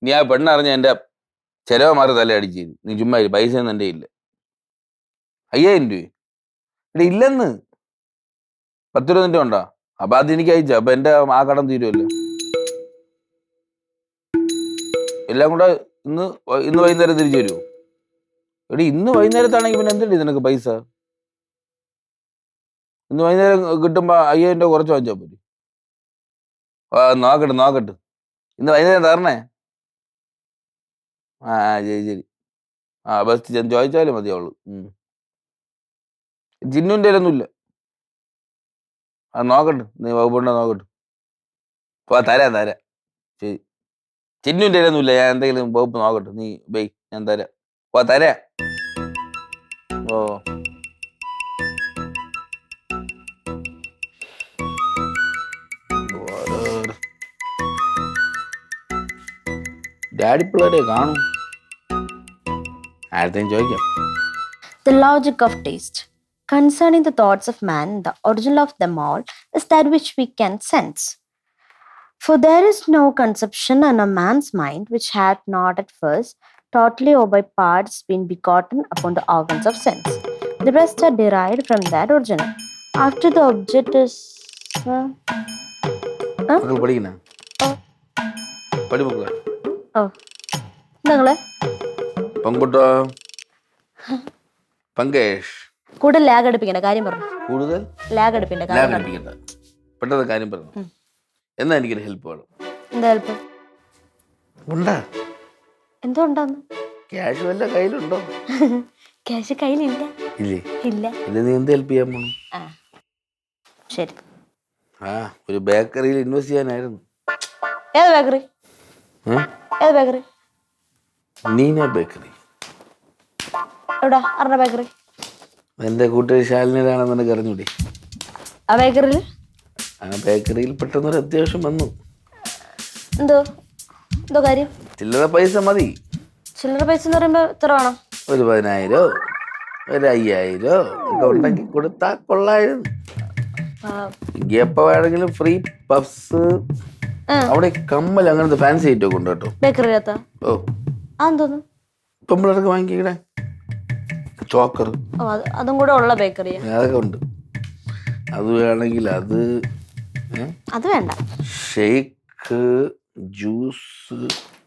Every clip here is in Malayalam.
നീ ആ പെണ്ണറിഞ്ഞ എന്റെ ചെലവ് മാറി തല അടിച്ചു. നീ ചുമ്മാ പൈസ ഒന്നും എന്റെ ഇല്ല. 5000 രൂപ ഇവിടെ ഇല്ലെന്ന്. 10-20 ഉണ്ടോ? അപ്പൊ അത് എനിക്ക് അയച്ചു. അപ്പൊ എന്റെ ആ കടം തീരുമല്ലോ. എല്ലാം കൂടെ ഇന്ന് വൈകുന്നേരം തിരിച്ചു തരുമോ? എടി ഇന്ന് വൈകുന്നേരത്താണെങ്കിൽ പിന്നെ എന്തുണ്ട് നിനക്ക് പൈസ? ഇന്ന് വൈകുന്നേരം കിട്ടുമ്പോ 5000 രൂപ കുറച്ച് വാങ്ങിച്ചാൽ പോരെ? നോക്കട്ടെ. ഇന്ന് വൈകുന്നേരം തരണേ. ശരി. ബസ് ചോദിച്ചാലും മതി അവള്. ജിന്നുന്റെ ഒന്നുമില്ല. നോക്കട്ടെ, നീ വകുപ്പുണ്ടോ നോക്കട്ടെ. തരാം. ശരി. ചിന്നുന്റെ ഒന്നുമില്ല. ഞാൻ എന്തെങ്കിലും വകുപ്പ് നോക്കട്ടെ. നീ ഞാൻ തരാം. തരാം. ഓ ഡാഡി പിള്ളേരെ കാണും. ആരത്തെയും ചോദിക്കാം. The logic of taste. Concerning the thoughts of man, the original of them all is that which we can sense. For there is no conception in a man's mind which hath not at first, totally or by parts, been begotten upon the organs of sense. The rest are derived from that original. After the object is... പഠിക്കണ പഠിമക്കളെ. നിങ്ങളെ പങ്കുട്ടോ പങ്കേഷ് കൂടുതൽ ലാഗ് അടുപ്പിക്കണ്ട കാര്യം പറഞ്ഞു. കൂടുതൽ ലാഗ് അടുപ്പിക്കണ്ട പെട്ടെന്ന് കാര്യം പറഞ്ഞു. എന്നാ എനിക്കൊരു ഹെൽപ്പ് വേണം. എന്താ ഹെൽപ്പ്? ഉണ്ടാ എന്തോ ഉണ്ടാന്ന്? ക്യാഷ് വല്ല കയ്യിലുണ്ടോ? ക്യാഷ് കയ്യിലില്ല. ഇല്ല. നീ എന്ത് ഹെൽപ്പ് ചെയ്യാൻ പോണു? ശരി. ഒരു ബേക്കറിയിൽ ഇൻവെസ്റ്റ് ചെയ്യാനായിരുന്നു. ഏത് ബേക്കറി? നീന ബേക്കറി. എവിടാ അറിഞ്ഞ ബേക്കറി? എന്റെ കൂട്ടുകാരി ശാലിനിയിലാണെന്ന് എനിക്ക് അറിഞ്ഞൂടെ? ആ ബേക്കറിയിൽ പെട്ടെന്നൊരു അത്യാവശ്യം വന്നു. എന്തോ കാര്യം? ചില്ലറ പൈസ മതി. ചില്ലറ പൈസ എന്ന് പറയുമ്പോ എത്ര വേണം? ഒരു 10,000 ഒരു 5,000 ഒക്കെ ഉണ്ടെങ്കിൽ കൊടുത്താ കൊള്ളായിരുന്നു. എപ്പ വേണമെങ്കിലും ഫ്രീ പഫ്സ്. അവിടെ കമ്മൽ അങ്ങനത്തെ ഫാൻസി ഐറ്റം ഒക്കെ ഉണ്ട് കേട്ടോ ബേക്കറിയിലത്ത. പെമ്പിളർക്ക് വാങ്ങിക്കടെ ചോക്കർ അതും കൂടെ ഉള്ള ബേക്കറി അതൊക്കെ ഉണ്ട്. അത് വേണമെങ്കിൽ അത് വേണ്ട. ഷേക്ക് ജ്യൂസ്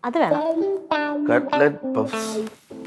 അത് വേണം. Cutlet puffs